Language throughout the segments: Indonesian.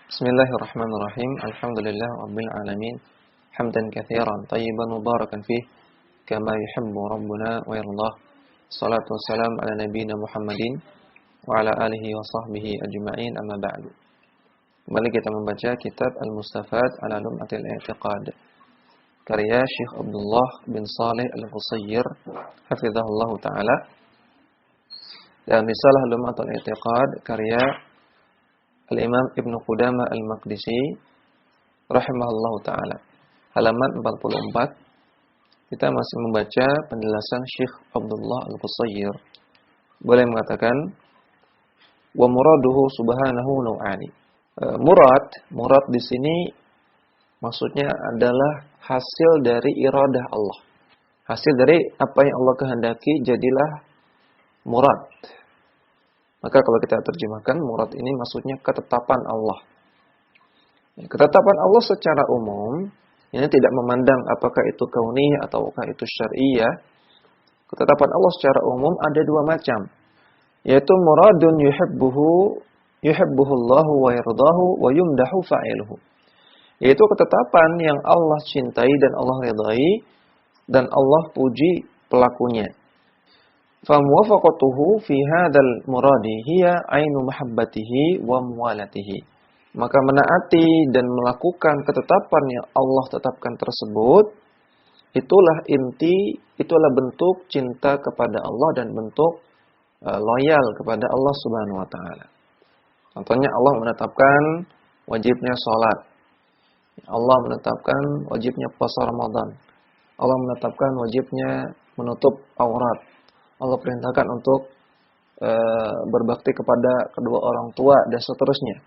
Bismillahirrahmanirrahim. Alhamdulillah rabbil alamin. Hamdan katsiran tayyiban mubarakan fih kama yuhibbu rabbuna wa yardah. Shalatu wassalam ala nabiyyina Muhammadin wa ala alihi wa sahbihi ajma'in, amma ba'du. Kembali kita membaca kitab Al-Mustafad ala Lum'atil I'tiqad karya Syekh Abdullah bin Saleh Al-Husayyir hafizahullah taala. Dan risalah Lum'atul I'tiqad karya Al-Imam Ibn Qudamah Al-Maqdisi rahimahullah ta'ala, halaman 44. Kita masih membaca penjelasan Syekh Abdullah Al-Husayyir. Boleh mengatakan wa muraduhu subhanahu naw'ani. Murad di sini maksudnya adalah hasil dari iradah Allah. Hasil dari apa yang Allah kehendaki jadilah murad. Maka kalau kita terjemahkan, murad ini maksudnya ketetapan Allah. Ketetapan Allah secara umum, ini tidak memandang apakah itu kauniyah ataukah itu syar'iyah. Ketetapan Allah secara umum ada dua macam, yaitu muradun yuhibbuhullahu wa yardahu wa yumdahu fa'iluhu. Yaitu ketetapan yang Allah cintai dan Allah ridai dan Allah puji pelakunya. Famuwafaqatuhu fi hadzal muradi hiya ainu mahabbatihi wa muwalatihi. Maka menaati dan melakukan ketetapan yang Allah tetapkan tersebut, itulah bentuk cinta kepada Allah dan bentuk loyal kepada Allah Subhanahu wa taala. Contohnya Allah menetapkan wajibnya salat. Allah menetapkan wajibnya puasa Ramadan. Allah menetapkan wajibnya menutup aurat. Allah perintahkan untuk berbakti kepada kedua orang tua dan seterusnya.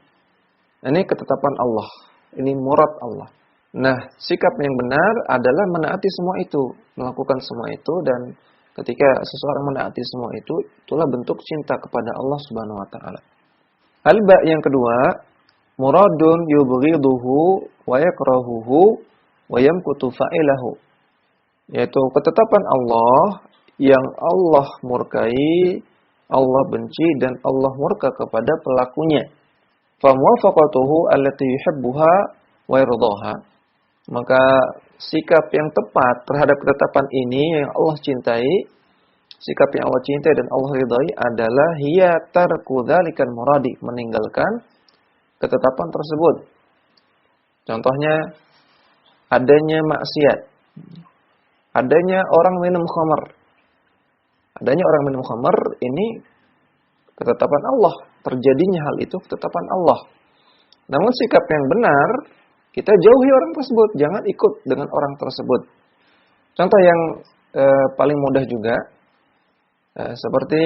Ini ketetapan Allah. Ini murad Allah. Nah, sikap yang benar adalah menaati semua itu, melakukan semua itu, dan ketika seseorang menaati semua itu, itulah bentuk cinta kepada Allah Subhanahu wa taala. Hal yang kedua, muradun yubghiduhu wa yakrahuhu wa yamkutu fa'ilahu. Yaitu ketetapan Allah yang Allah murkai, Allah benci dan Allah murka kepada pelakunya. Famuwafaqatuhu allati yuhibbuha wa yardaha. Maka sikap yang tepat terhadap ketetapan ini yang Allah cintai, sikap yang Allah cintai dan Allah ridai adalah hiya tarku dzalikal muradi, meninggalkan ketetapan tersebut. Contohnya adanya maksiat, adanya orang minum khamar. Adanya orang minum khamar ini ketetapan Allah, terjadinya hal itu ketetapan Allah. Namun sikap yang benar, kita jauhi orang tersebut, jangan ikut dengan orang tersebut. Contoh yang paling mudah juga, seperti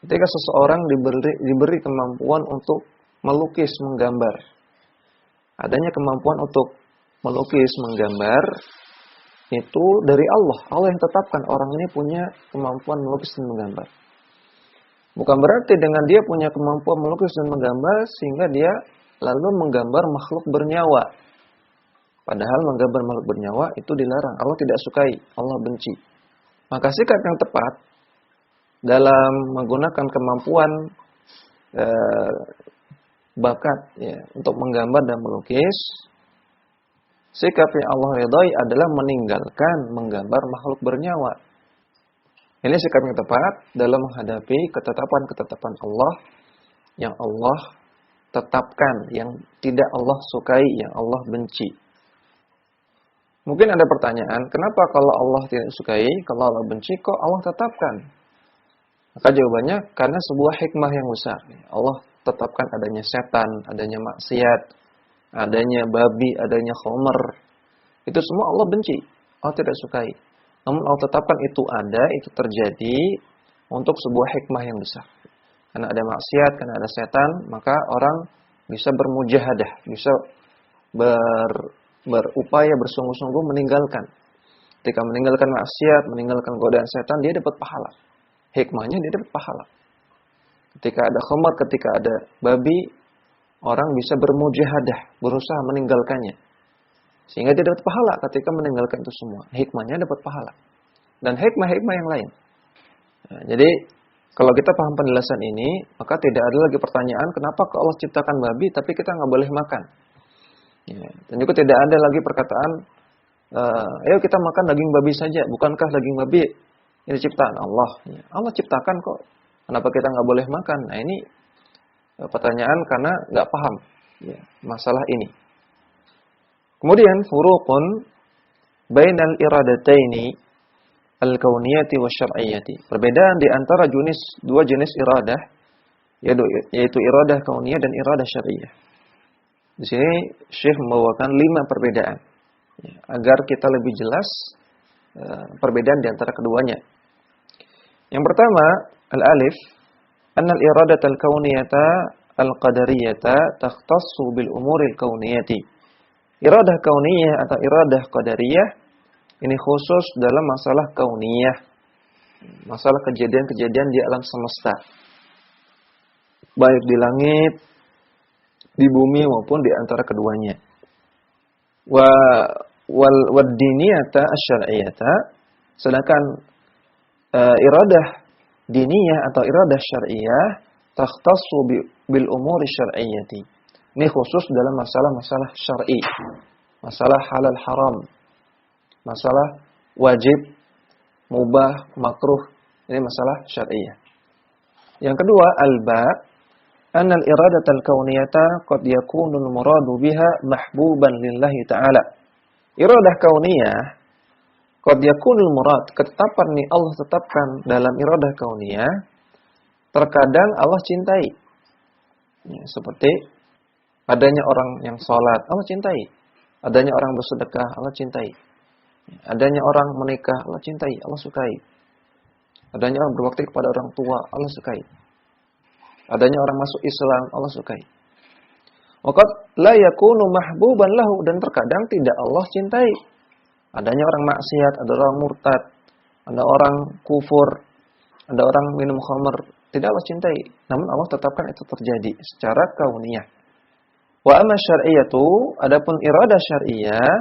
ketika seseorang diberi kemampuan untuk melukis, menggambar. Adanya kemampuan untuk melukis, menggambar, itu dari Allah. Allah yang tetapkan orang ini punya kemampuan melukis dan menggambar. Bukan berarti dengan dia punya kemampuan melukis dan menggambar sehingga dia lalu menggambar makhluk bernyawa. Padahal menggambar makhluk bernyawa itu dilarang. Allah tidak sukai, Allah benci. Maka sikap yang tepat dalam menggunakan kemampuan bakat ya, untuk menggambar dan melukis, sikap yang Allah ridai adalah meninggalkan menggambar makhluk bernyawa. Ini sikap yang tepat dalam menghadapi ketetapan-ketetapan Allah yang Allah tetapkan, yang tidak Allah sukai, yang Allah benci. Mungkin ada pertanyaan, kenapa kalau Allah tidak sukai, kalau Allah benci, kok Allah tetapkan? Maka jawabannya, karena sebuah hikmah yang besar. Allah tetapkan adanya setan, adanya maksiat, adanya babi, adanya khamar. Itu semua Allah benci. Allah tidak sukai. Namun Allah tetapkan itu ada, itu terjadi untuk sebuah hikmah yang besar. Karena ada maksiat, karena ada setan, maka orang bisa bermujahadah, bisa berupaya bersungguh-sungguh meninggalkan. Ketika meninggalkan maksiat, meninggalkan godaan setan, dia dapat pahala. Hikmahnya dia dapat pahala. Ketika ada khamar, ketika ada babi, orang bisa bermujahadah, berusaha meninggalkannya. Sehingga dia dapat pahala ketika meninggalkan itu semua. Hikmahnya dapat pahala. Dan hikmah-hikmah yang lain. Nah, jadi Kalau kita paham penjelasan ini, maka tidak ada lagi pertanyaan kenapa kok Allah ciptakan babi tapi kita nggak boleh makan. Ya. Dan juga tidak ada lagi perkataan, ayo kita makan daging babi saja. Bukankah daging babi ini ciptaan Allah? Ya. Allah ciptakan kok. Kenapa kita nggak boleh makan? Nah ini pertanyaan karena nggak paham ya, masalah ini. Kemudian furuqun bainal iradataini al-kauniyati wasyar'iyyati. Perbedaan di antara dua jenis iradah yaitu iradah kauniyah dan iradah syar'iyyah. Di sini Syekh membawakan 5 perbedaan ya, agar kita lebih jelas perbedaan di antara keduanya. Yang pertama, al-alif, annal iradatal kauniyata al-qadariyata takhtassu bil umuril kauniyati. Iradah kauniyah atau iradah qadariyah ini khusus dalam masalah kauniyah, masalah kejadian-kejadian di alam semesta, baik di langit, di bumi maupun di antara keduanya. Wad diniyata asyar'iyata, sedangkan iradah diniyah atau iradah syar'iyah takhtassu bil umuri syar'iyyati. Ini khusus dalam masalah-masalah syar'i, masalah halal haram, masalah wajib, mubah, makruh. Ini masalah syar'iyah. Yang kedua, al-ba, annal iradatal kauniyata qad yakunul muradu biha mahbuban lillahi ta'ala. Iradah kauniyah qad yakunul murad, ketetapan nih Allah tetapkan dalam iradah kauniyah, terkadang Allah cintai. Ya, seperti adanya orang yang sholat, Allah cintai. Adanya orang bersedekah, Allah cintai. Adanya orang menikah, Allah cintai, Allah sukai. Adanya orang berbakti kepada orang tua, Allah sukai. Adanya orang masuk Islam, Allah sukai. Waqad la yakunu mahbuban lahu, dan terkadang tidak Allah cintai. Adanya orang maksiat, ada orang murtad, ada orang kufur, ada orang minum khamr, tidak Allah cintai. Namun Allah tetapkan itu terjadi secara kauniyah. Wa amma syar'iyyatu, adapun iradah syar'iyyah,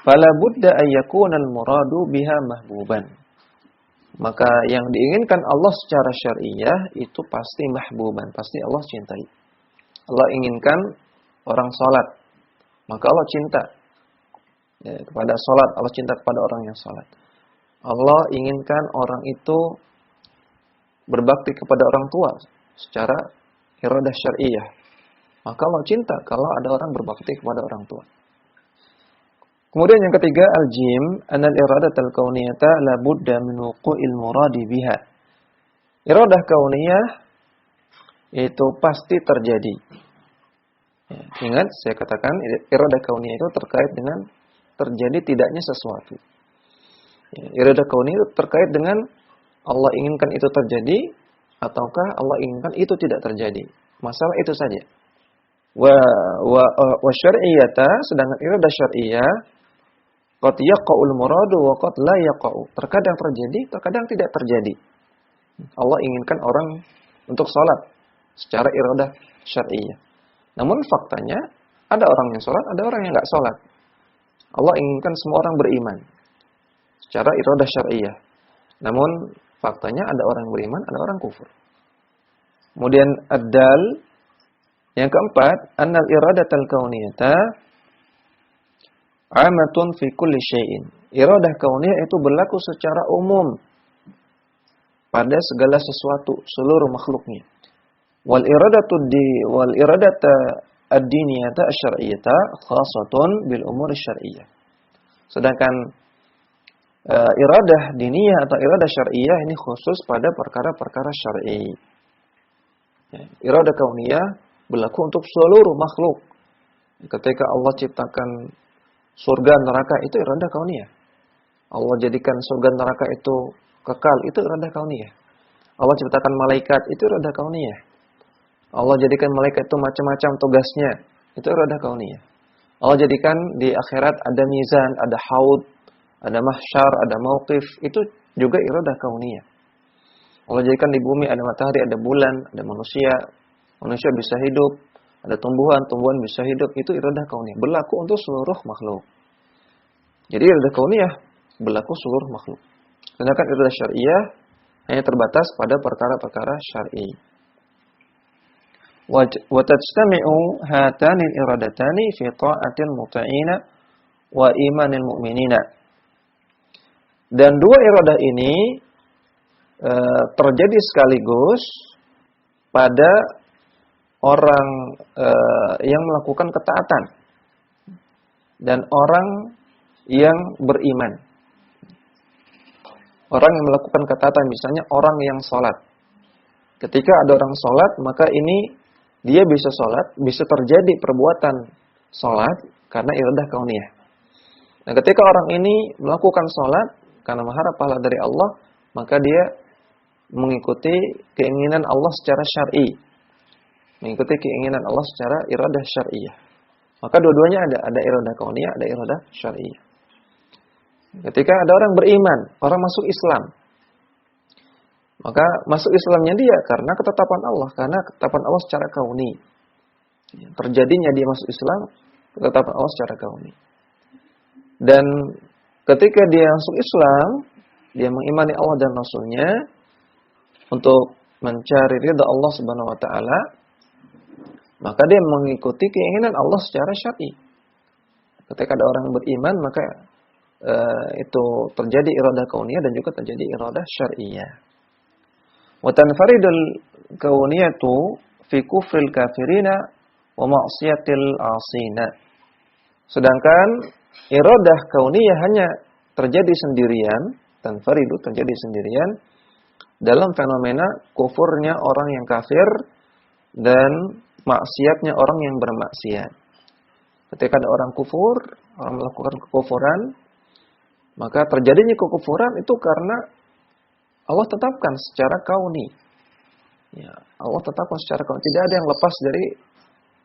fala budda ay yakuna al-muradu biha mahbuban. Maka yang diinginkan Allah secara syar'iyyah itu pasti mahbuban, pasti Allah cintai. Allah inginkan orang salat, maka Allah cinta ya, kepada salat, Allah cinta kepada orang yang salat. Allah inginkan orang itu berbakti kepada orang tua secara iradah syar'iyyah. Maka Allah cinta kalau ada orang berbakti kepada orang tua. Kemudian yang ketiga, al-jim, anal iradatal kauniyata la budda min wuqu'il muradi biha. Iradah kauniyah itu pasti terjadi. Ya, ingat saya katakan iradah kauniyah itu terkait dengan terjadi tidaknya sesuatu. Ya, iradah kauniyah itu terkait dengan Allah inginkan itu terjadi ataukah Allah inginkan itu tidak terjadi. Masalah itu saja. Wa syar'iyyata, sedangkan iradah syar'iyyah qad yaqa'ul muradu wa qad la yaqa'u. Terkadang terjadi, terkadang tidak terjadi. Allah inginkan orang untuk salat secara iradah syar'iyyah. Namun faktanya ada orang yang salat, ada orang yang enggak salat. Allah inginkan semua orang beriman secara iradah syar'iyyah. Namun faktanya ada orang beriman, ada orang kufur. Kemudian ad-dal, yang keempat, annal iradatal kauniyata amatun fi kulli syai'in. Iradah kauniyah itu berlaku secara umum pada segala sesuatu, seluruh makhluknya. Wal iradata ad-diniyata asy-syar'iyyata khassatun bil umur syar'iyyah. Sedangkan iradah diniyah atau iradah syar'iyyah ini khusus pada perkara-perkara syar'i. Ya, iradah kauniyah berlaku untuk seluruh makhluk. Ketika Allah ciptakan surga neraka, itu iradah kauniyah. Allah jadikan surga neraka itu kekal, itu iradah kauniyah. Allah ciptakan malaikat, itu iradah kauniyah. Allah jadikan malaikat itu macam-macam tugasnya, itu iradah kauniyah. Allah jadikan di akhirat ada mizan, ada haud, ada mahsyar, ada mauqif, itu juga iradah kauniyah. Allah jadikan di bumi ada matahari, ada bulan, ada manusia. Manusia bisa hidup, ada tumbuhan, tumbuhan bisa hidup, itu iradah kauniyah, berlaku untuk seluruh makhluk. Jadi iradah kauniyah berlaku seluruh makhluk. Sedangkan iradah syar'iyyah hanya terbatas pada perkara-perkara syar'i. Wa tajtami'u hatani al-iradatani fi ta'atil muti'ina wa imanil mu'minina. Dan dua iradah ini terjadi sekaligus pada orang yang melakukan ketaatan dan orang yang beriman. Orang yang melakukan ketaatan, misalnya orang yang sholat. Ketika ada orang sholat, maka ini dia bisa sholat, bisa terjadi perbuatan sholat karena iradah kauniyah. Nah, ketika orang ini melakukan sholat karena mengharap pahala dari Allah, maka dia mengikuti keinginan Allah secara syar'i. Mengikuti keinginan Allah secara iradah syar'iyah. Maka dua-duanya ada iradah kauniyah, ada iradah syar'iyah. Ketika ada orang beriman, orang masuk Islam, maka masuk Islamnya dia karena ketetapan Allah, karena ketetapan Allah secara kauni. Terjadinya dia masuk Islam, ketetapan Allah secara kauni. Dan ketika dia masuk Islam, dia mengimani Allah dan Rasulnya untuk mencari ridha Allah Subhanahu wa taala, maka dia mengikuti keinginan Allah secara syar'i. Ketika ada orang beriman, maka itu terjadi iradah kauniyah dan juga terjadi iradah syar'iyah. Wa tanfaridul kauniyatu fi kufril kafirina wa ma'siyatil 'asina. Sedangkan iradah kauniyah hanya terjadi sendirian, tanfaridu terjadi sendirian dalam fenomena kufurnya orang yang kafir dan maksiatnya orang yang bermaksiat. Ketika ada orang kufur, orang melakukan kekufuran, maka terjadinya kekufuran itu karena Allah tetapkan secara kauni. Ya, Allah tetapkan secara kauni. Tidak ada yang lepas dari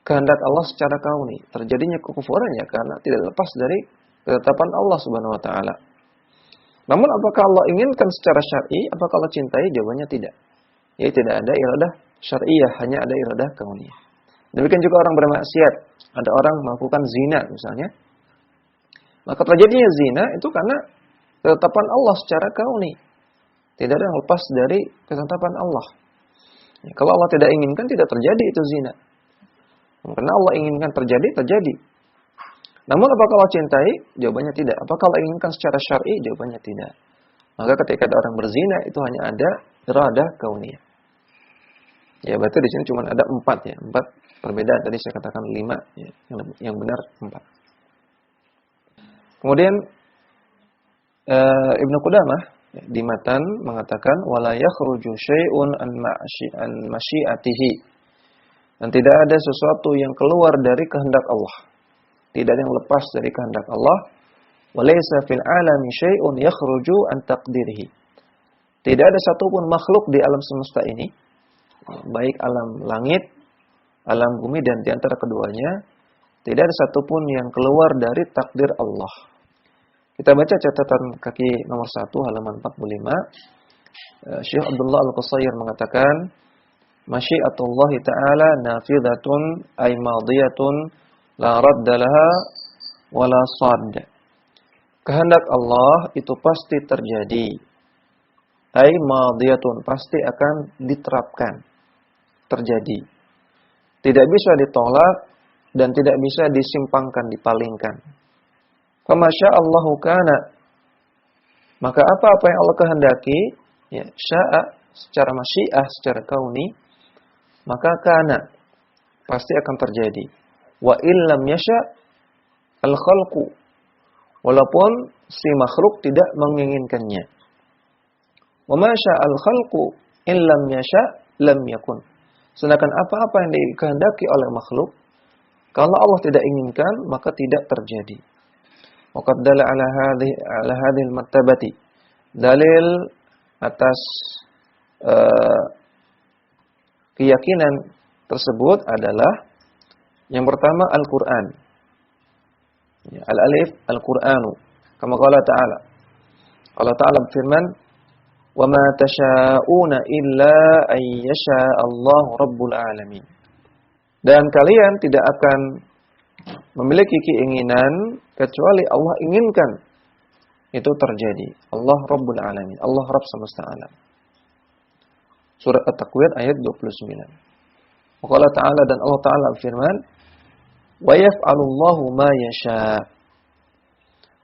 kehendak Allah secara kauni. Terjadinya kekufuran ya karena tidak lepas dari ketetapan Allah Subhanahu wa taala. Namun apakah Allah inginkan secara syar'i? Apakah Allah cintai? Jawabannya tidak. Ya, tidak ada iradah syar'iyah, hanya ada iradah kauniyah. Demikian juga orang bermaksiat. Ada orang melakukan zina misalnya. Maka terjadinya zina itu karena ketetapan Allah secara kauni. Tidak ada yang lepas dari ketetapan Allah. Ya, kalau Allah tidak inginkan, tidak terjadi itu zina. Karena Allah inginkan terjadi, terjadi. Namun apakah Allah cintai? Jawabannya tidak. Apakah Allah inginkan secara syar'i? Jawabannya tidak. Maka ketika ada orang berzina, itu hanya ada iradah kauniyah. Ya, berarti di sini cuma ada 4 ya. 4 perbedaan. Tadi saya katakan 5. Ya. Yang benar 4. Kemudian Ibnu Qudamah di matan mengatakan wala yakhruju syai'un an masyiatihi. Dan tidak ada sesuatu yang keluar dari kehendak Allah. Tidak ada yang lepas dari kehendak Allah. Walaysa fil alami syai'un yakhruju an taqdirihi. Tidak ada satupun makhluk di alam semesta ini, baik alam langit, alam bumi dan di antara keduanya, tidak ada satupun yang keluar dari takdir Allah. Kita baca catatan kaki nomor 1 halaman 45. Syekh Abdullah Al-Qusayr mengatakan, masyiatullahi ta'ala nafidatun ay madiyatun la radda laha wa la sadd. Kehendak Allah itu pasti terjadi. Ay madiyatun, pasti akan diterapkan. Terjadi. Tidak bisa ditolak dan tidak bisa disimpangkan, dipalingkan. Famasya Allahu kana. Maka apa yang Allah kehendaki, ya, sya'a secara masyiah, secara kauni, maka kana pasti akan terjadi. Wa illam yasha al-khalqu. Walaupun si makhluk tidak menginginkannya. Wa ma sya'al khalqu illam yasha lam yakun. Sedangkan apa-apa yang dikehendaki oleh makhluk, kalau Allah tidak inginkan, maka tidak terjadi. Waqad dalla ala hadhihi al-martabati. Dalil atas keyakinan tersebut adalah yang pertama Al-Qur'an. Ya, al-alif Al-Qur'anu. Kama qala ta'ala. Allah Ta'ala berfirman, "Wa ma tasha'una illa an yasha Allah rabbul alamin." Dan kalian tidak akan memiliki keinginan kecuali Allah inginkan itu terjadi. Allah Rabbul Alamin. Allah Rabb semesta alam. Surat At-Takwir ayat 29. Allah Ta'ala dan Allah Ta'ala firman, "Wa yaf'alullahu ma yasha."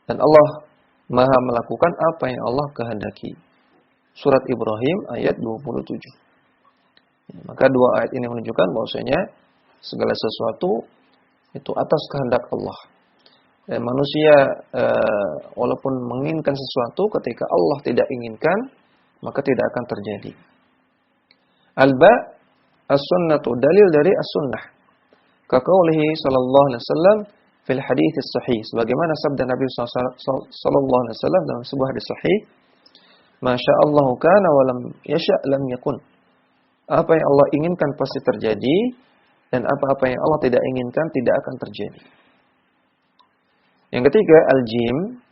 Dan Allah Maha melakukan apa yang Allah kehendaki. Surat Ibrahim ayat 27. Maka dua ayat ini menunjukkan bahwasanya segala sesuatu itu atas kehendak Allah. Dan manusia walaupun menginginkan sesuatu, ketika Allah tidak inginkan, maka tidak akan terjadi. Al-ba as-sunnatu, dalil dari as-sunnah. Kaqaulihi sallallahu alaihi wasallam fil hadits sahih, sebagaimana sabda Nabi sallallahu alaihi wasallam dalam sebuah hadis sahih, "Masya Allah kana wa lam yasha' lam yakun." Apa yang Allah inginkan pasti terjadi, dan apa-apa yang Allah tidak inginkan tidak akan terjadi. Yang ketiga, al-jim,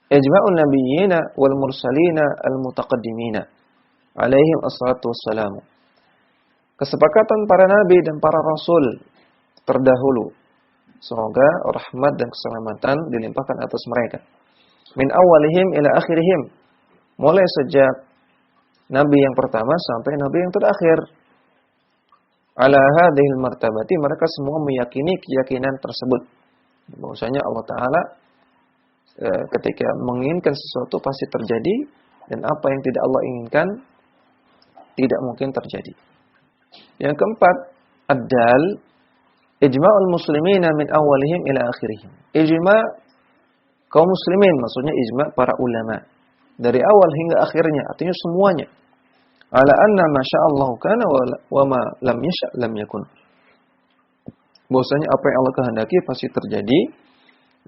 ijma'un nabiyyina wal mursalina al-mutaqaddimina alaihim assalatu wassalamu. Kesepakatan para nabi dan para rasul terdahulu, semoga rahmat dan keselamatan dilimpahkan atas mereka. Min awalihim ila akhirihim, mulai sejak nabi yang pertama sampai nabi yang terakhir. Ala hadhil martabati, mereka semua meyakini keyakinan tersebut, bahwasanya Allah Ta'ala ketika menginginkan sesuatu pasti terjadi, dan apa yang tidak Allah inginkan tidak mungkin terjadi. Yang keempat, ad-dal ijma'ul muslimina min awalihim ila akhirihim. Ijma' kaum muslimin, maksudnya ijma' para ulama dari awal hingga akhirnya, artinya semuanya. Ala anna ma sya'allahu kana wa ma lam yasha' lam yakun. Bahwasanya apa yang Allah kehendaki pasti terjadi,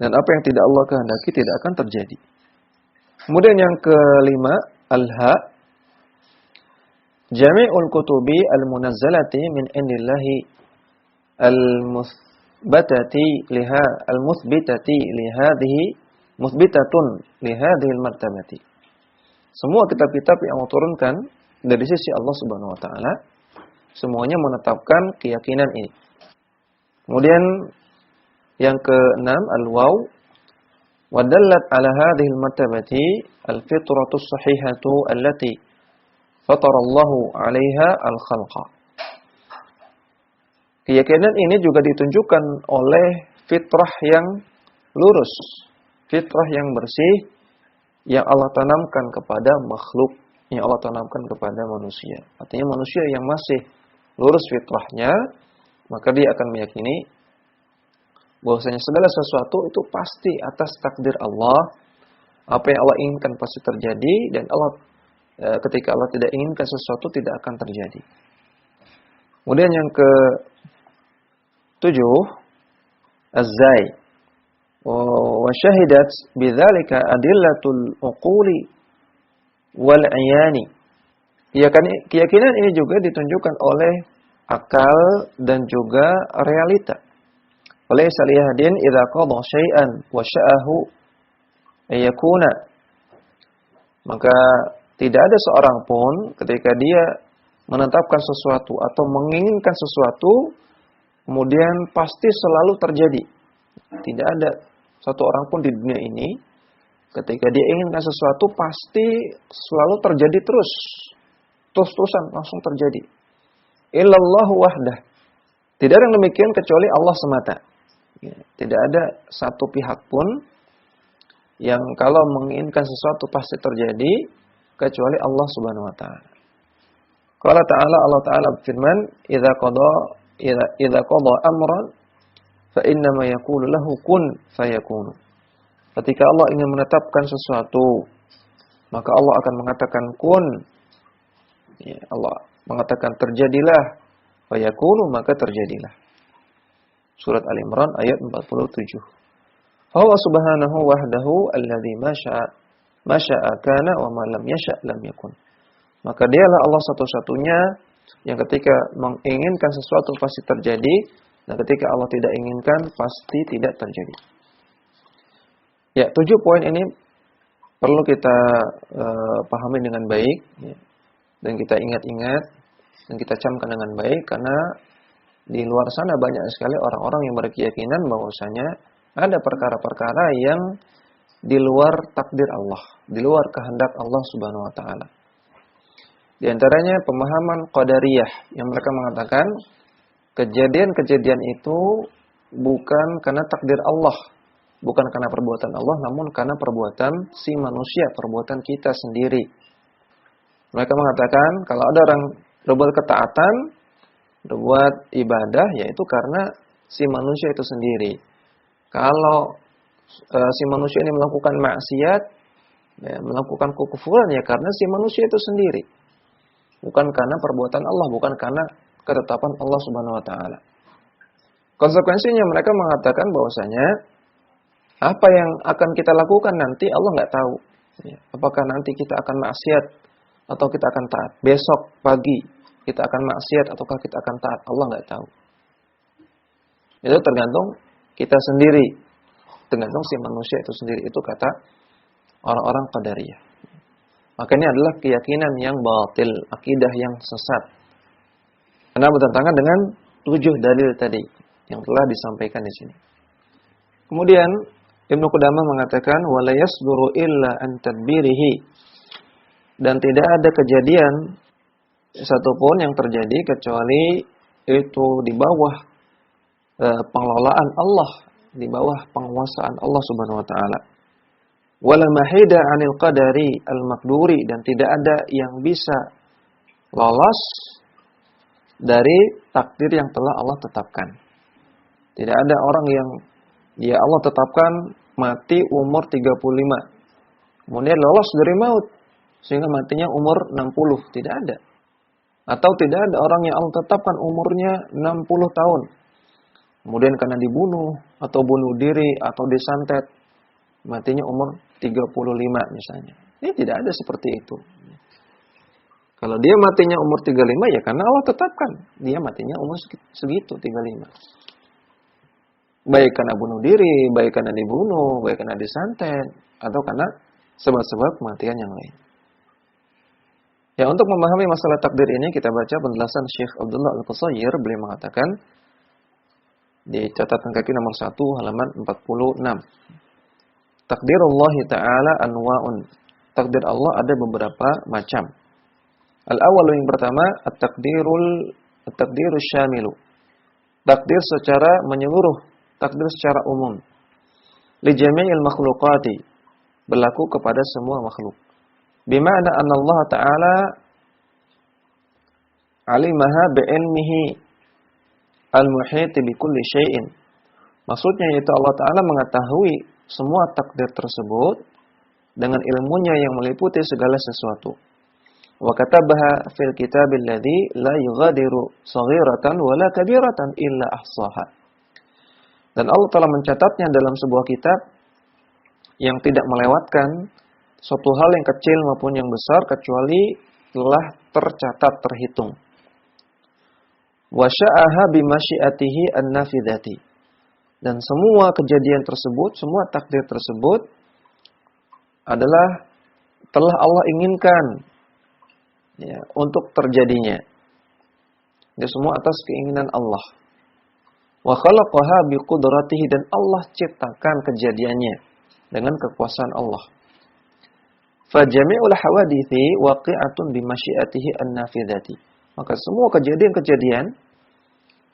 dan apa yang tidak Allah kehendaki tidak akan terjadi. Kemudian yang kelima, al-ha, jami'ul kutubi al-munazzalati min indillahi al-muthbatati li hadhihi muthbitatun li hadhihi al-martabati. Semua kitab-kitab yang Allah turunkan dari sisi Allah Subhanahu wa taala, semuanya menetapkan keyakinan ini. Kemudian yang keenam, al-waw, wa dallat ala hadhihi al-martabati al-fitratus sahihatu allati fatarallahu 'alaiha al-khalqa. Keyakinan ini juga ditunjukkan oleh fitrah yang lurus, fitrah yang bersih yang Allah tanamkan kepada makhluk, yang Allah tanamkan kepada manusia. Artinya manusia yang masih lurus fitrahnya, maka dia akan meyakini bahwasanya segala sesuatu itu pasti atas takdir Allah. Apa yang Allah inginkan pasti terjadi, dan Allah ketika Allah tidak inginkan sesuatu tidak akan terjadi. Kemudian yang ke-7, az-zai, wa syahidat bidzalika adillatul uquli wal ayani. Keyakinan ini juga ditunjukkan oleh akal dan juga realita. Oleh salihadin idza qada syai'an wa sya'ahu ayakuna. Maka tidak ada seorang pun ketika dia menetapkan sesuatu atau menginginkan sesuatu kemudian pasti selalu terjadi. Tidak ada satu orang pun di dunia ini ketika dia inginkan sesuatu pasti selalu terjadi terus-terusan langsung terjadi. Illallahu wahdah. Tidak ada yang demikian kecuali Allah semata. Tidak ada satu pihak pun yang kalau menginginkan sesuatu pasti terjadi kecuali Allah Subhanahu wa taala. Qala ta'ala, Allah Ta'ala berfirman, idza qada amran fa inna ma yaqulu lahu kun fayakun. Ketika Allah ingin menetapkan sesuatu, maka Allah akan mengatakan kun. Ya, Allah mengatakan terjadilah, fayakunu, maka terjadilah. Surat Al-Imran ayat 47. Huwa subhanahu wahdahu alladzi ma syaa kana wa ma lam yasha' lam yakun. Maka dialah Allah satu-satunya yang ketika menginginkan sesuatu pasti terjadi, dan ketika Allah tidak inginkan pasti tidak terjadi. Ya, 7 poin ini perlu kita pahami dengan baik, ya, dan kita ingat-ingat dan kita camkan dengan baik, karena di luar sana banyak sekali orang-orang yang berkeyakinan bahwasanya ada perkara-perkara yang di luar takdir Allah, di luar kehendak Allah Subhanahu wa taala. Di antaranya pemahaman Qadariyah yang mereka mengatakan kejadian-kejadian itu bukan karena takdir Allah, bukan karena perbuatan Allah, namun karena perbuatan si manusia, perbuatan kita sendiri. Mereka mengatakan kalau ada orang berbuat ketaatan, berbuat ibadah, yaitu karena si manusia itu sendiri. Kalau si manusia ini melakukan maksiat, ya, melakukan kekufuran, ya karena si manusia itu sendiri. Bukan karena perbuatan Allah, bukan karena ketetapan Allah Subhanahu wa taala. Konsekuensinya mereka mengatakan bahwasanya apa yang akan kita lakukan nanti Allah nggak tahu. Ya, apakah nanti kita akan maksiat atau kita akan taat? Besok pagi kita akan maksiat ataukah kita akan taat? Allah nggak tahu. Itu tergantung kita sendiri, tergantung si manusia itu sendiri. Itu kata orang-orang Qadariyah. Maka ini adalah keyakinan yang batil, akidah yang sesat. Karena bertentangan dengan 7 dalil tadi yang telah disampaikan di sini. Kemudian Ibnu Qudamah mengatakan wala yasduru illa an tadbirihi, dan tidak ada kejadian satupun yang terjadi kecuali itu di bawah pengelolaan Allah, di bawah penguasaan Allah Subhanahu wa taala. Wala mahida 'anil qadari al-maqduri, dan tidak ada yang bisa lolos dari takdir yang telah Allah tetapkan. Tidak ada orang yang dia Allah tetapkan mati umur 35. Kemudian lolos dari maut sehingga matinya umur 60, tidak ada. Atau tidak ada orang yang Allah tetapkan umurnya 60 tahun. Kemudian karena dibunuh atau bunuh diri atau disantet matinya umur 35 misalnya. Ini tidak ada seperti itu. Kalau dia matinya umur 35 ya karena Allah tetapkan dia matinya umur segitu 35. Baik karena bunuh diri, baik karena dibunuh, baik karena disantet, atau karena sebab-sebab kematian yang lain. Ya, untuk memahami masalah takdir ini kita baca penjelasan Syekh Abdullah Al-Qusayr. Beliau mengatakan di catatan kaki nomor 1 halaman 46. Takdirullah ta'ala anwa'un. Takdir Allah ada beberapa macam. Al-awwal yang pertama at-takdirus syamilu. Takdir secara menyeluruh, takdir secara umum. Li jami'il makhluqati, berlaku kepada semua makhluk. Bima'na anna Allah ta'ala alimaha bi'ilmihi al-muhiti bi kulli syai'in. Maksudnya yaitu Allah Ta'ala mengetahui semua takdir tersebut dengan ilmunya yang meliputi segala sesuatu. Wa katabaha fil kitabil ladzi la yughadiru shaghiratan wala kabiratan illa ahsaha. Dan Allah telah mencatatnya dalam sebuah kitab yang tidak melewatkan suatu hal yang kecil maupun yang besar kecuali telah tercatat, terhitung. Wa sya'aha bi masyiatihi an-nafidati. Dan semua kejadian tersebut, semua takdir tersebut adalah telah Allah inginkan ya, untuk terjadinya. Itu semua atas keinginan Allah. Wa khalaqaha bi qudratihi, dan Allah ciptakan kejadiannya dengan kekuasaan Allah. Fa jami'ul hawadithi waqi'atun bi masyiatihi an-nafidati. Maka semua kejadian-kejadian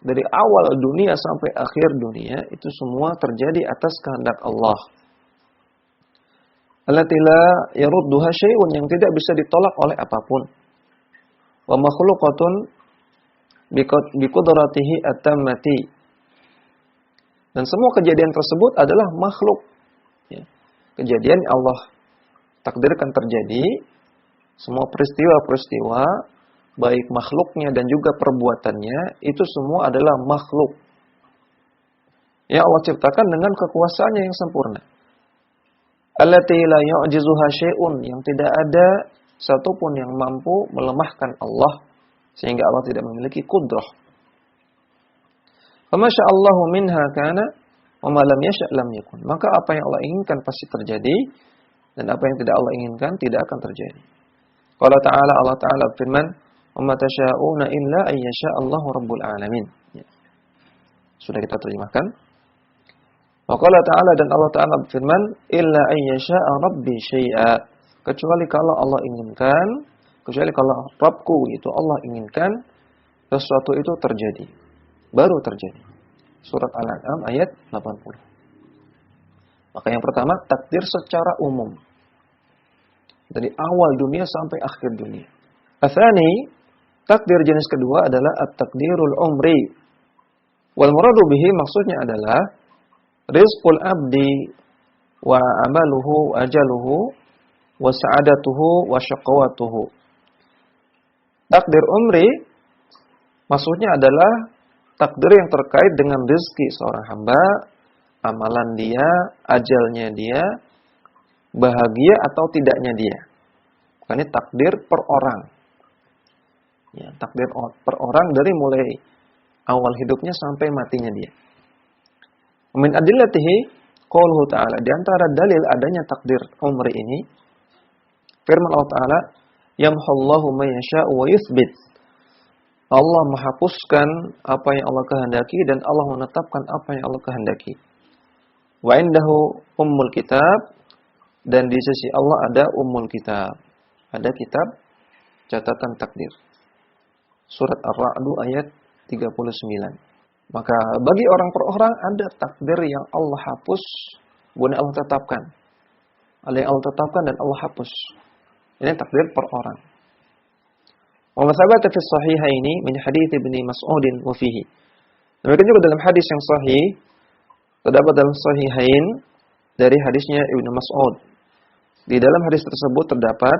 dari awal dunia sampai akhir dunia itu semua terjadi atas kehendak Allah. Allati la yarudduha syai'un, yang tidak bisa ditolak oleh apapun. Wa makhluqatun bi qudratihi at-tammati. Dan semua kejadian tersebut adalah makhluk. Ya. Kejadian Allah takdirkan terjadi, semua peristiwa-peristiwa baik makhluknya dan juga perbuatannya itu semua adalah makhluk yang Allah ciptakan dengan kekuasaannya yang sempurna. Allati la yu'jizuha syai'un, yang tidak ada satupun yang mampu melemahkan Allah sehingga Allah tidak memiliki kudrah. Fa masya Allahu minha kana wa ma lam yasha' lam yakun. Maka apa yang Allah inginkan pasti terjadi dan apa yang tidak Allah inginkan tidak akan terjadi. Qala ta'ala, Allah Ta'ala firman, "Wa ma tasyaa'una illa ay yasha'allahu rabbul alamin." Ya. Sudah kita terjemahkan. Wa qala ta'ala, dan Allah Ta'ala berfirman, "Illa ay yasha'a rabbi syai'a." Kecuali kalau Allah inginkan kecuali kalau Rabbku itu Allah inginkan sesuatu itu terjadi. Baru terjadi. Surat Al-An'am ayat 80. Maka yang pertama, takdir secara umum. Dari awal dunia sampai akhir dunia. Atsani, takdir jenis kedua adalah at-takdirul umri. Wal muradu bihi maksudnya adalah rizqul abdi wa amaluhu wa ajaluhu wa sa'adatuhu wa syaqawatuhu. Takdir umri maksudnya adalah takdir yang terkait dengan rezeki seorang hamba, amalan dia, ajalnya dia, bahagia atau tidaknya dia. Ini takdir per orang. Ya, takdir per orang dari mulai awal hidupnya sampai matinya dia. Min adillatihi qauluhu ta'ala, di antara dalil adanya takdir umri ini firman Allah Ta'ala, yamhallahu may yasha'u wa yuthbit. Allah menghapuskan apa yang Allah kehendaki dan Allah menetapkan apa yang Allah kehendaki. Wa indahu ummul kitab, dan di sisi Allah ada ummul kitab. Ada kitab catatan takdir. Surat Ar-Ra'd ayat 39. Maka bagi orang per orang ada takdir yang Allah hapus, bukan Allah tetapkan. Ada yang Allah tetapkan dan Allah hapus. Ini takdir per orang. Wa masabata fi sahihaini min hadits Ibnu Mas'ud wa fihi. Demikian juga dalam hadis yang sahih terdapat dalam sahihain dari hadisnya Ibnu Mas'ud. Di dalam hadis tersebut terdapat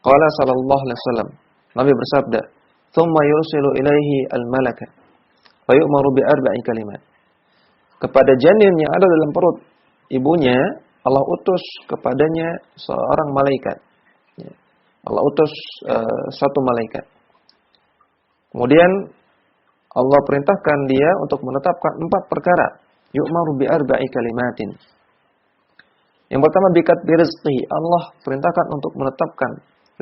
qala sallallahu alaihi wasallam, Nabi bersabda, "Tsumma yursilu ilaihi al-malaka fa yu'maru bi arba'i kalimat." Kepada janin yang ada dalam perut ibunya, Allah utus kepadanya seorang malaikat. Allah utus satu malaikat. Kemudian Allah perintahkan dia untuk menetapkan 4 perkara. Yu'maru bi arba'i kalimatin. Yang pertama bikat birizqi, Allah perintahkan untuk menetapkan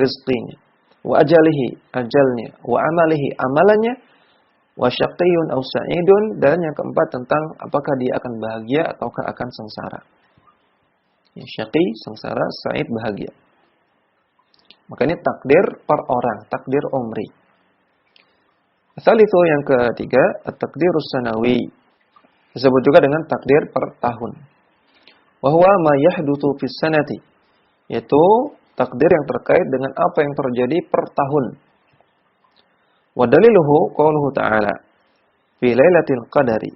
rizqinya. Wa ajalihi, ajalnya. Wa amalihi, amalannya. Wa syaqiyyun aw sa'idun, dan yang keempat tentang apakah dia akan bahagia ataukah akan sengsara. Ya, syaqi, sengsara, sa'id, bahagia. Maka ini takdir per orang, takdir umri. Salisu yang ketiga, at-takdirus sanawi. Disebut juga dengan takdir per tahun. Bahwa ma yahdutsu fis sanati, yaitu takdir yang terkait dengan apa yang terjadi per tahun. Wa daliluhu qauluhu ta'ala fi lailatul qadari.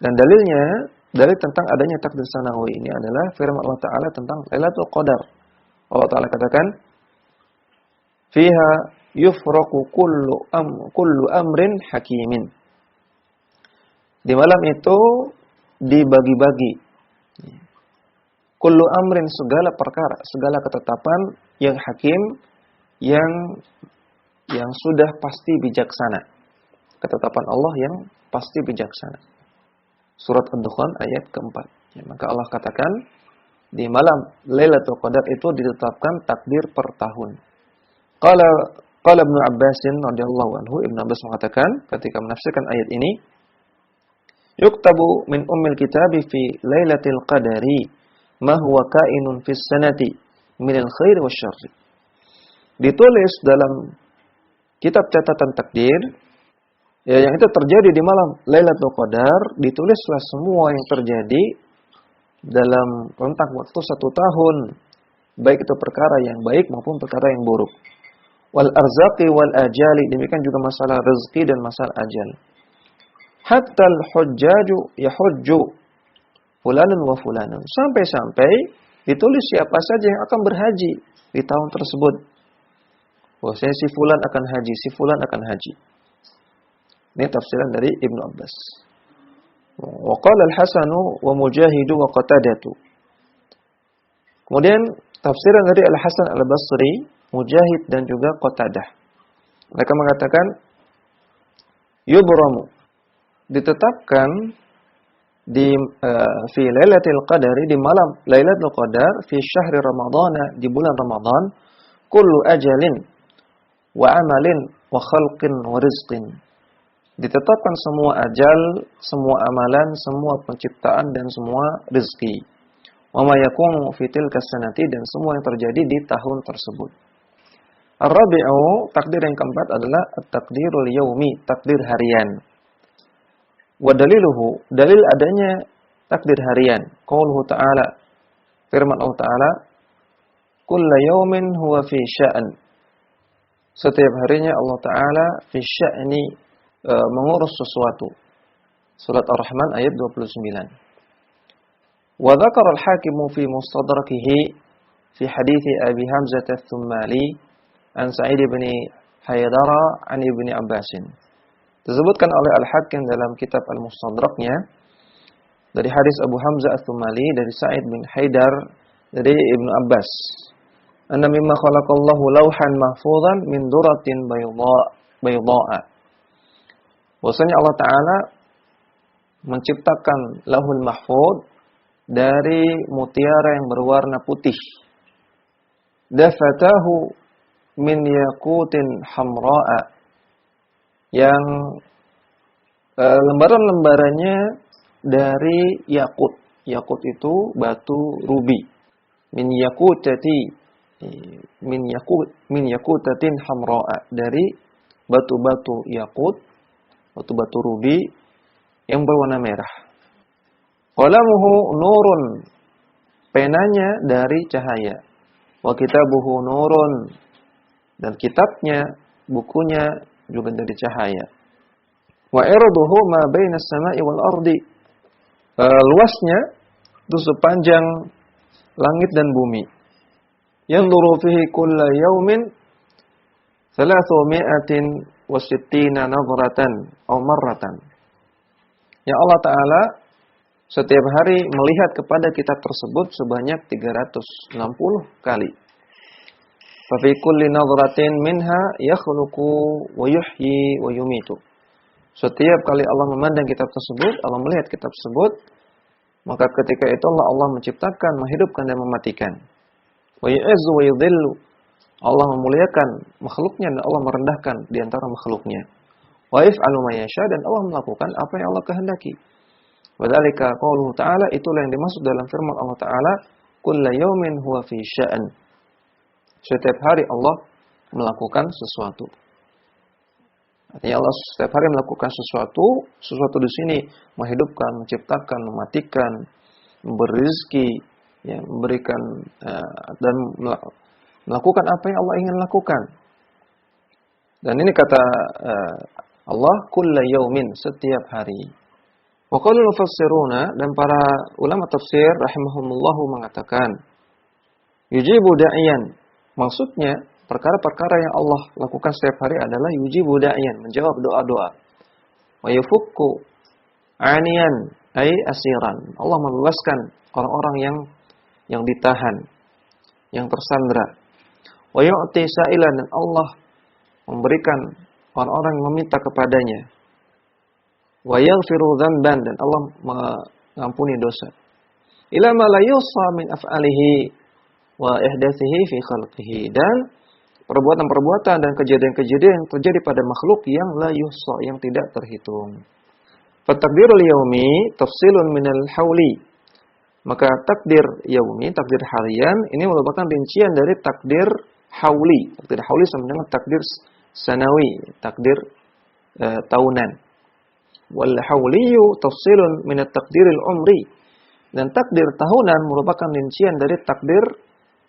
Dan dalilnya, dalil tentang adanya takdir sanawi ini adalah firman Allah Ta'ala tentang Lailatul Qadar. Allah Ta'ala katakan, fiha yufraqu kullu amrin hakimin. Di malam itu dibagi-bagi kullu amrin, segala perkara, segala ketetapan yang hakim, yang sudah pasti bijaksana. Ketetapan Allah yang pasti bijaksana. Surat Ad-Dukhan ayat keempat. Ya, maka Allah katakan di malam Lailatul Qadar itu ditetapkan takdir per tahun. Qala Ibnu Abbas radhiyallahu anhu, Ibnu Abbas mengatakan ketika menafsirkan ayat ini, yuktabu min ummil kitabi fi lailatul qadari ma huwa kainun fis sanati minal khair wasyarr. Ditulis dalam kitab catatan takdir, ya, yang itu terjadi di malam Lailatul Qadar, ditulislah semua yang terjadi dalam rentang waktu 1 tahun, baik itu perkara yang baik maupun perkara yang buruk. Wal arzaqi wal ajali, demikian juga masalah rezeki dan masalah ajal. Hatta al-hujjaju yahujju fulanun wa fulanun, sampai-sampai ditulis siapa saja yang akan berhaji di tahun tersebut. Bahwasanya si fulan akan haji, si fulan akan haji. Ini tafsiran dari Ibnu Abbas. Wa qala al-Hasanu wa Mujahidu wa Qatadatu. Kemudian tafsiran dari Al-Hasan Al-Basri, Mujahid dan juga Qatadah. Mereka mengatakan yubramu, ditetapkan di fi lailatul qadari, di malam Lailatul Qadar, fi syahri Ramadhan, di bulan Ramadan, kullu ajalin wa amalin wa khalqin wa rizqin. Ditetapkan semua ajal, semua amalan, semua penciptaan dan semua rezeki. Wa ma yakunu fi tilka sanati, dan semua yang terjadi di tahun tersebut. Ar-rabi'u, takdir yang keempat adalah at-takdirul yaumi, takdir harian. Wa daliluhu, dalil adanya takdir harian. Qauluhu ta'ala, firman Allah Ta'ala, kulla yaumin huwa fi sya'an. Setiap harinya Allah Ta'ala fi sya'ni, mengurus sesuatu. Surat Ar-Rahman ayat 29. Wa dzakara al-Hakim fi mustadrakihi fi hadits Abi Hamzah ats-Tsummali an Sa'id bin Haydara an Ibnu Abbas. Disebutkan oleh Al-Hakim dalam kitab Al-Mustadraknya dari hadis Abu Hamzah ats-Tsummali dari Sa'id bin Haidar dari Ibnu Abbas. Anna mimma khalaqallahu lawhan mahfuzan min duratin bayda'a. Bahwasanya Allah Ta'ala menciptakan Lauhul Mahfuz dari mutiara yang berwarna putih. Dafatahu min yaqutin hamra'a. Yang lembaran-lembarannya dari yakut. Yakut itu batu rubi. Min yakutatin hamra'a, dari batu-batu yakut, batu-batu rubi yang berwarna merah. Qalamuhu nurun, penanya dari cahaya. Wa kitabuhu nurun, dan kitabnya, bukunya juga dari cahaya. Wa irduhu ma baina as-sama'i wal ardi, luasnya itu sepanjang langit dan bumi. Yanzuru fihi kulla yawmin 360 nadratan aw marratan. Ya Allah Ta'ala setiap hari melihat kepada kitab tersebut sebanyak 360 kali. Fa fi kulli nadratin minha yakhluqu wa yuhyi wa yumitu. Setiap kali Allah memandang kitab tersebut, Allah melihat kitab tersebut, maka ketika itu Allah menciptakan, menghidupkan dan mematikan. Wa yu'izzu wa yudhillu. Allah memuliakan makhluknya dan Allah merendahkan di antara makhluknya. Wa yaf'alu ma yasha, dan Allah melakukan apa yang Allah kehendaki. Wa dzalika qauluhu ta'ala, itulah yang dimaksud dalam firman Allah Ta'ala, kullu yaumin huwa fi sya'an. Setiap hari Allah melakukan sesuatu. Artinya Allah setiap hari melakukan sesuatu. Sesuatu di sini menghidupkan, menciptakan, mematikan, memberi rezeki, ya, memberikan dan melakukan apa yang Allah ingin lakukan. Dan ini kata Allah, kulla yaumin, setiap hari. Wa qala al-mufassiruna, dan para ulama tafsir rahimahumullah mengatakan, yujibu da'iyan, maksudnya perkara-perkara yang Allah lakukan setiap hari adalah yujibu da'iyan, menjawab doa-doa. Wa yafukku aniyan ay asiran, Allah membebaskan orang-orang yang ditahan, yang tersandra. Wa yu'ti sa'ilan, dan Allah memberikan orang-orang yang meminta kepadanya. Wa yaghfiru dzanban, dan Allah mengampuni dosa. Ila ma la yusa min af'alihi wa ihdatsihi fi khalqihi, dan perbuatan-perbuatan dan kejadian-kejadian yang terjadi pada makhluk yang la yusa, yang tidak terhitung. Fatakdirul yaumi tafsilun minal hauli. Maka takdir yaumi, takdir harian, ini merupakan rincian dari takdir hauli. Takdir hauli sama dengan takdir sanawi, takdir tahunan. Wal hauliyu tafsilun minat takdiril umri. Dan takdir tahunan merupakan rincian dari takdir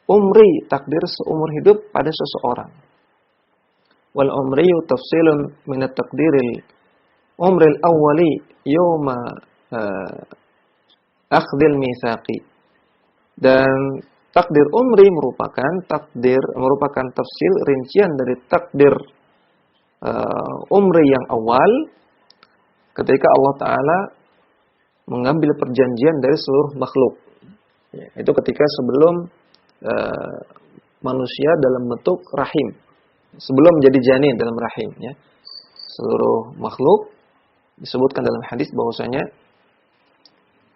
umri, takdir seumur hidup pada seseorang. Wal umriyu tafsilun minat takdiril umril awwali yawma akhdil mitsaqi. Dan takdir umri merupakan tafsil rincian dari takdir umri yang awal ketika Allah Ta'ala mengambil perjanjian dari seluruh makhluk. Ya, itu ketika sebelum manusia dalam bentuk rahim, sebelum menjadi janin dalam rahim, ya. Seluruh makhluk disebutkan dalam hadis bahwasanya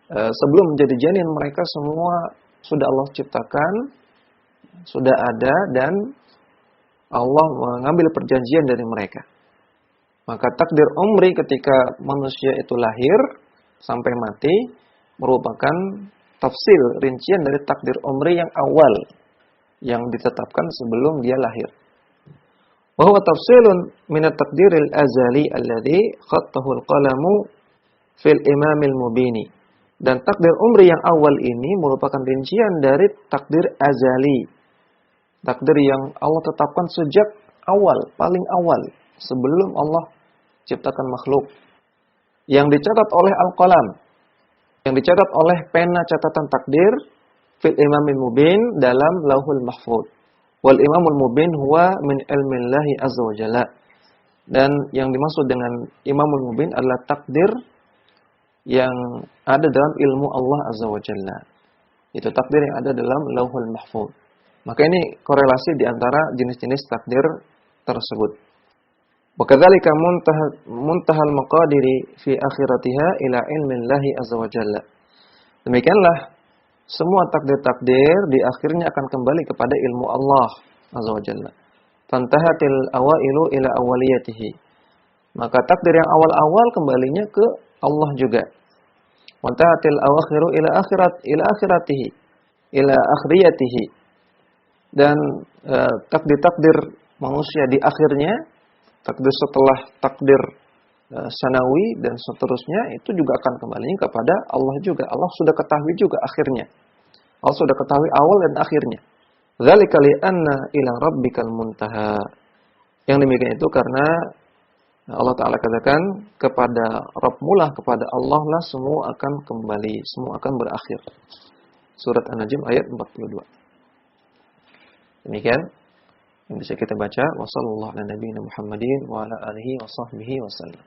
sebelum menjadi janin mereka semua sudah Allah ciptakan, sudah ada, dan Allah mengambil perjanjian dari mereka. Maka takdir umri ketika manusia itu lahir sampai mati merupakan tafsil, rincian dari takdir umri yang awal yang ditetapkan sebelum dia lahir. Wa huwa tafsilun min at-taqdiril azali alladhi khattahu al-qalamu fil imamil mubini. Dan takdir umri yang awal ini merupakan rincian dari takdir azali. Takdir yang Allah tetapkan sejak awal, paling awal, sebelum Allah ciptakan makhluk. Yang dicatat oleh al-qalam, yang dicatat oleh pena catatan takdir fil imamil mubin dalam lauhul mahfuz. Wal imamul mubin huwa min ilmillahi azza wa jalla. Dan yang dimaksud dengan imamul mubin adalah takdir yang ada dalam ilmu Allah azza wa jalla. Itu takdir yang ada dalam lauhul mahfuz. Maka ini korelasi di antara jenis-jenis takdir tersebut. Wa kadzalika muntahal maqadiri fi akhiratiha ila ilmillahi azza wa jalla. Demikianlah semua takdir-takdir di akhirnya akan kembali kepada ilmu Allah azza wa jalla. Tantahatil awailu ila awaliyatihi. Maka takdir yang awal-awal kembalinya ke Allah juga. Wantahatil awakhiru ila akhiratihi, ila akhriyatihi. Dan takdir-takdir manusia di akhirnya, takdir setelah takdir sanawi dan seterusnya itu juga akan kembali kepada Allah juga. Allah sudah ketahui juga akhirnya. Allah sudah ketahui awal dan akhirnya. Dzalika li anna ila rabbikal muntaha. Yang demikian itu karena Allah Ta'ala katakan kepada Rabbmu lah, kepada Allah lah semua akan kembali, semua akan berakhir. Surat An-Najm ayat 42. Demikian yang bisa kita baca. Wassallallahu ala nabiyina Muhammadin wa ala alihi wa sahbihi wasallam.